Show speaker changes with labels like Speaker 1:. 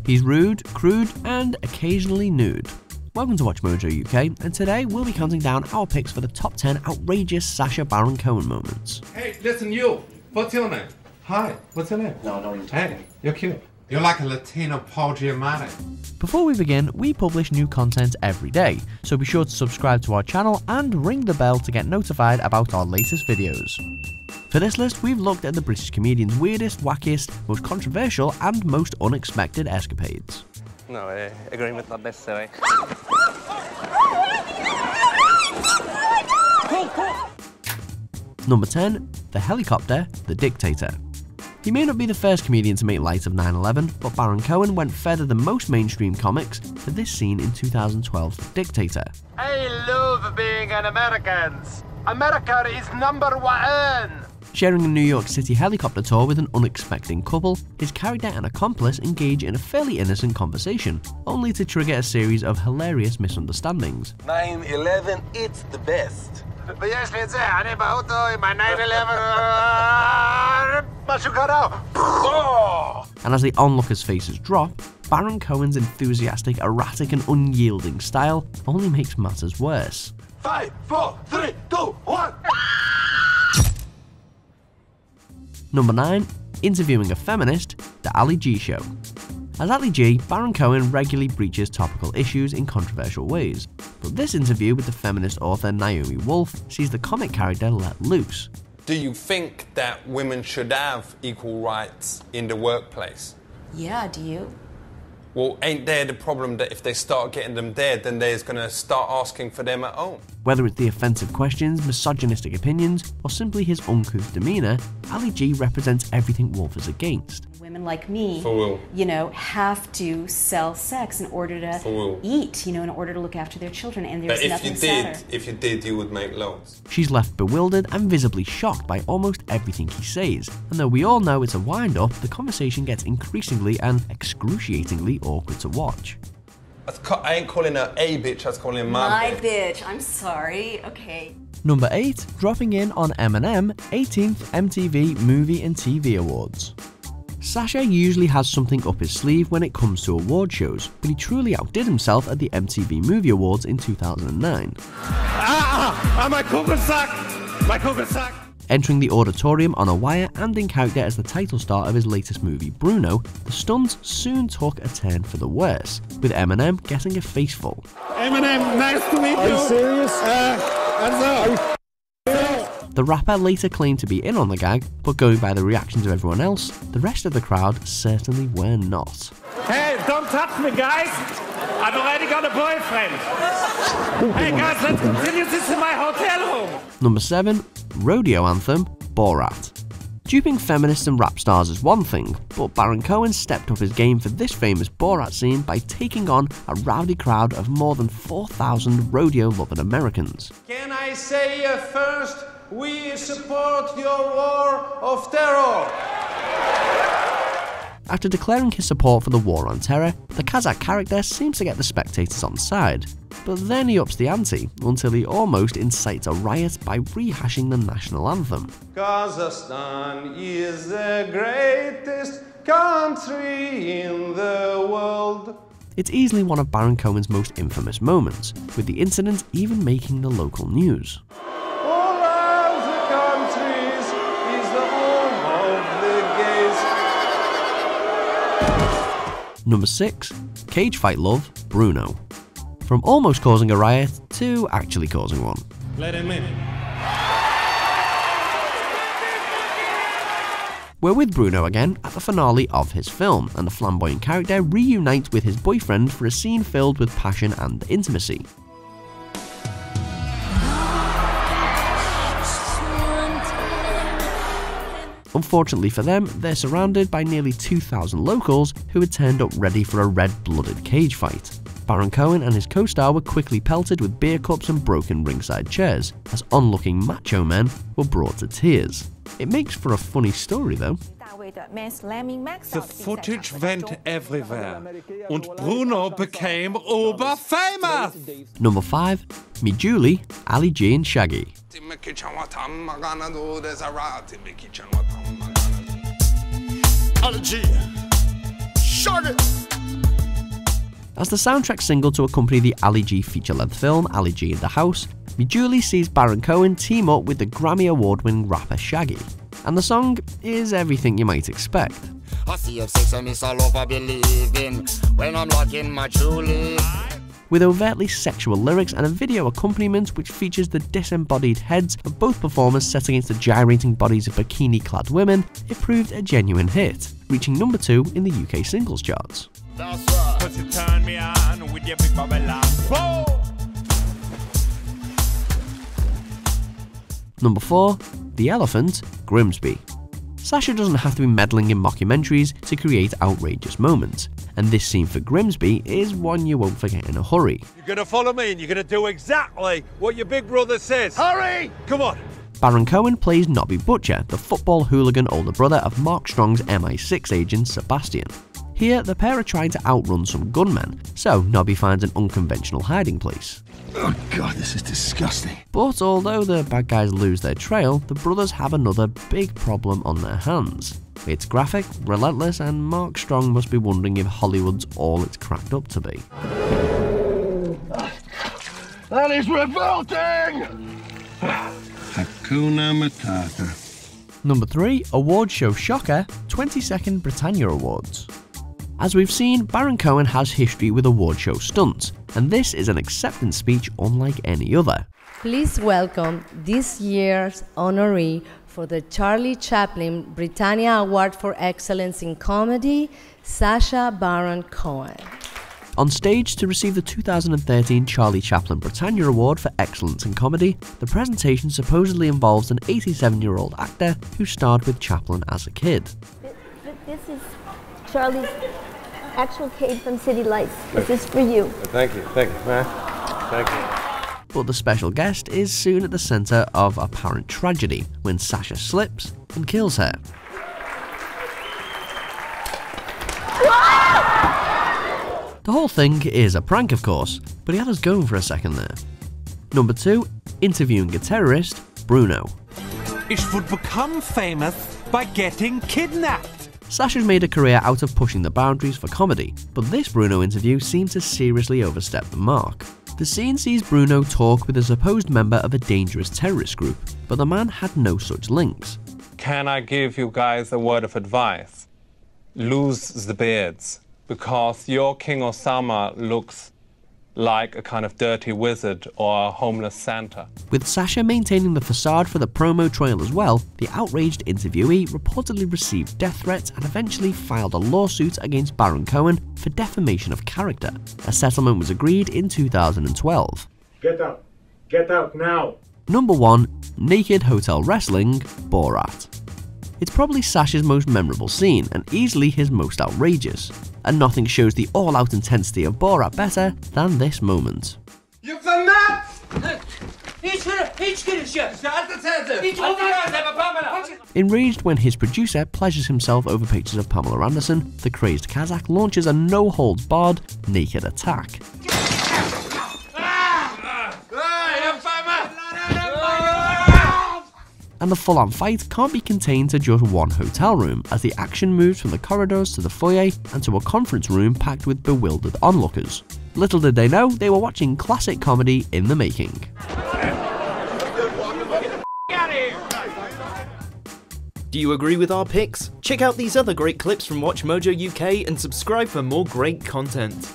Speaker 1: He's rude, crude, and occasionally nude. Welcome to Watch Mojo UK, and today we'll be counting down our picks for the top 10 outrageous Sacha Baron Cohen moments.
Speaker 2: Hey, listen you! What's your name? Hi, what's your name?
Speaker 3: No, don't even talk.
Speaker 2: Hey, you're cute. You're like a Latino Paul Giamatti.
Speaker 1: Before we begin, we publish new content every day, so be sure to subscribe to our channel and ring the bell to get notified about our latest videos. For this list, we've looked at the British comedian's weirdest, wackiest, most controversial and most unexpected escapades.
Speaker 3: No, agreement not necessary.
Speaker 1: Number 10. The Helicopter, the Dictator. He may not be the first comedian to make light of 9/11, but Baron Cohen went further than most mainstream comics for this scene in 2012's Dictator.
Speaker 4: I love being an American. America is #1.
Speaker 1: Sharing a New York City helicopter tour with an unexpected couple, his character and accomplice engage in a fairly innocent conversation, only to trigger a series of hilarious misunderstandings.
Speaker 4: 9/11, it's the best. ויש לי את זה, אני באוטו עם ה-9/11, משהו קרה.
Speaker 1: And as the onlookers' faces drop, Baron Cohen's enthusiastic, erratic and unyielding style only makes matters worse.
Speaker 4: 5, 4, 3, 2, 1.
Speaker 1: Number 9. Interviewing a feminist, The Ali G Show. As Ali G, Baron Cohen regularly breaches topical issues in controversial ways, but this interview with the feminist author Naomi Wolf sees the comic character let loose.
Speaker 5: Do you think that women should have equal rights in the workplace?
Speaker 6: Yeah, do you?
Speaker 5: Well, ain't there the problem that if they start getting them there, then they're going to start asking for them at home?
Speaker 1: Whether it's the offensive questions, misogynistic opinions, or simply his uncouth demeanour, Ali G represents everything Wolf is against.
Speaker 6: Women like me,
Speaker 5: For will.
Speaker 6: have to sell sex in order to
Speaker 5: For will.
Speaker 6: eat, in order to look after their children, and there's
Speaker 5: But
Speaker 6: nothing sadder.
Speaker 5: if you did, you would make loads.
Speaker 1: She's left bewildered and visibly shocked by almost everything he says, and though we all know it's a wind-up, the conversation gets increasingly and excruciatingly awkward to watch.
Speaker 5: I ain't calling her a bitch, I was calling her my bitch.
Speaker 6: bitch, I'm sorry, okay.
Speaker 1: Number 8. Dropping in on Eminem, 18th MTV Movie and TV Awards. Sacha usually has something up his sleeve when it comes to award shows, but he truly outdid himself at the MTV Movie Awards in 2009.
Speaker 4: My Kugelsack! My Kugelsack!
Speaker 1: Entering the auditorium on a wire and in character as the title star of his latest movie Bruno, the stunts soon took a turn for the worse, with Eminem getting a faceful.
Speaker 4: Eminem, nice to meet you! Are you serious?
Speaker 1: The rapper later claimed to be in on the gag, but going by the reactions of everyone else, the rest of the crowd certainly were not.
Speaker 4: Hey, don't touch me, guys! I've already got a boyfriend! Hey guys, let's continue this in my hotel room!
Speaker 1: Number 7. Rodeo anthem, Borat. Duping feminists and rap stars is one thing, but Baron Cohen stepped up his game for this famous Borat scene by taking on a rowdy crowd of more than 4,000 rodeo-loving Americans.
Speaker 2: Can I say first, we support your war of terror?
Speaker 1: After declaring his support for the war on terror, the Kazakh character seems to get the spectators on side. But then he ups the ante, until he almost incites a riot by rehashing the national anthem.
Speaker 2: Kazakhstan is the greatest country in the world.
Speaker 1: It's easily one of Baron Cohen's most infamous moments, with the incident even making the local news.
Speaker 2: All of the countries is the home of the gays.
Speaker 1: Number 6. Cage Fight Love, Bruno. From almost causing a riot to actually causing one.
Speaker 2: Let him in.
Speaker 1: We're with Bruno again at the finale of his film, and the flamboyant character reunites with his boyfriend for a scene filled with passion and intimacy. Unfortunately for them, they're surrounded by nearly 2,000 locals who had turned up ready for a red-blooded cage fight. Baron Cohen and his co-star were quickly pelted with beer cups and broken ringside chairs, as onlooking macho men were brought to tears. It makes for a funny story though.
Speaker 7: The footage went everywhere, and Bruno became uber-famous!
Speaker 1: Number 5. Me Julie, Ali G and Shaggy.
Speaker 4: Ali G, Shaggy!
Speaker 1: As the soundtrack single to accompany the Ali G feature-length film Ali G in the House, Majuli sees Baron Cohen team up with the Grammy Award-winning rapper Shaggy, and the song is everything you might expect.
Speaker 8: I see sex and miss all over believing when I'm locking my Julie.
Speaker 1: With overtly sexual lyrics and a video accompaniment which features the disembodied heads of both performers set against the gyrating bodies of bikini-clad women, it proved a genuine hit, reaching number 2 in the UK singles charts. Number 4. The Elephant, Grimsby. Sasha doesn't have to be meddling in mockumentaries to create outrageous moments, and this scene for Grimsby is one you won't forget in a hurry.
Speaker 4: You're gonna follow me and you're gonna do exactly what your big brother says. Hurry! Come on!
Speaker 1: Baron Cohen plays Nobby Butcher, the football hooligan older brother of Mark Strong's MI6 agent Sebastian. Here, the pair are trying to outrun some gunmen, so Nobby finds an unconventional hiding place.
Speaker 9: Oh god, this is disgusting.
Speaker 1: But although the bad guys lose their trail, the brothers have another big problem on their hands. It's graphic, relentless, and Mark Strong must be wondering if Hollywood's all it's cracked up to be.
Speaker 9: That is revolting! Hakuna Matata.
Speaker 1: Number 3, award show shocker, 22nd Britannia Awards. As we've seen, Baron Cohen has history with award show stunts, and this is an acceptance speech unlike any other.
Speaker 10: Please welcome this year's honoree for the Charlie Chaplin Britannia Award for Excellence in Comedy, Sacha Baron Cohen.
Speaker 1: On stage to receive the 2013 Charlie Chaplin Britannia Award for Excellence in Comedy, the presentation supposedly involves an 87-year-old actor who starred with Chaplin as a kid.
Speaker 11: This is Charlie's actual cage from City Lights. This is for you.
Speaker 3: Thank you, man. Thank you.
Speaker 1: But the special guest is soon at the centre of apparent tragedy when Sasha slips and kills her. The whole thing is a prank, of course, but he had us going for a second there. Number 2, interviewing a terrorist, Bruno.
Speaker 7: I would become famous by getting kidnapped.
Speaker 1: Sasha's made a career out of pushing the boundaries for comedy, but this Bruno interview seemed to seriously overstep the mark. The scene sees Bruno talk with a supposed member of a dangerous terrorist group, but the man had no such links.
Speaker 5: Can I give you guys a word of advice? Lose the beards, because your King Osama looks like a kind of dirty wizard or a homeless Santa.
Speaker 1: With Sasha maintaining the facade for the promo trail as well, the outraged interviewee reportedly received death threats and eventually filed a lawsuit against Baron Cohen for defamation of character. A settlement was agreed in 2012.
Speaker 12: Get out. Get out now.
Speaker 1: Number 1, Naked Hotel Wrestling, Borat. It's probably Sasha's most memorable scene and easily his most outrageous, and nothing shows the all-out intensity of Borat better than this moment. Enraged when his producer pleasures himself over pictures of Pamela Anderson, the crazed Kazakh launches a no-holds-barred naked attack. And the full-on fight can't be contained to just one hotel room, as the action moves from the corridors to the foyer and to a conference room packed with bewildered onlookers. Little did they know they were watching classic comedy in the making.
Speaker 13: Do you agree with our picks? Check out these other great clips from WatchMojo UK and subscribe for more great content.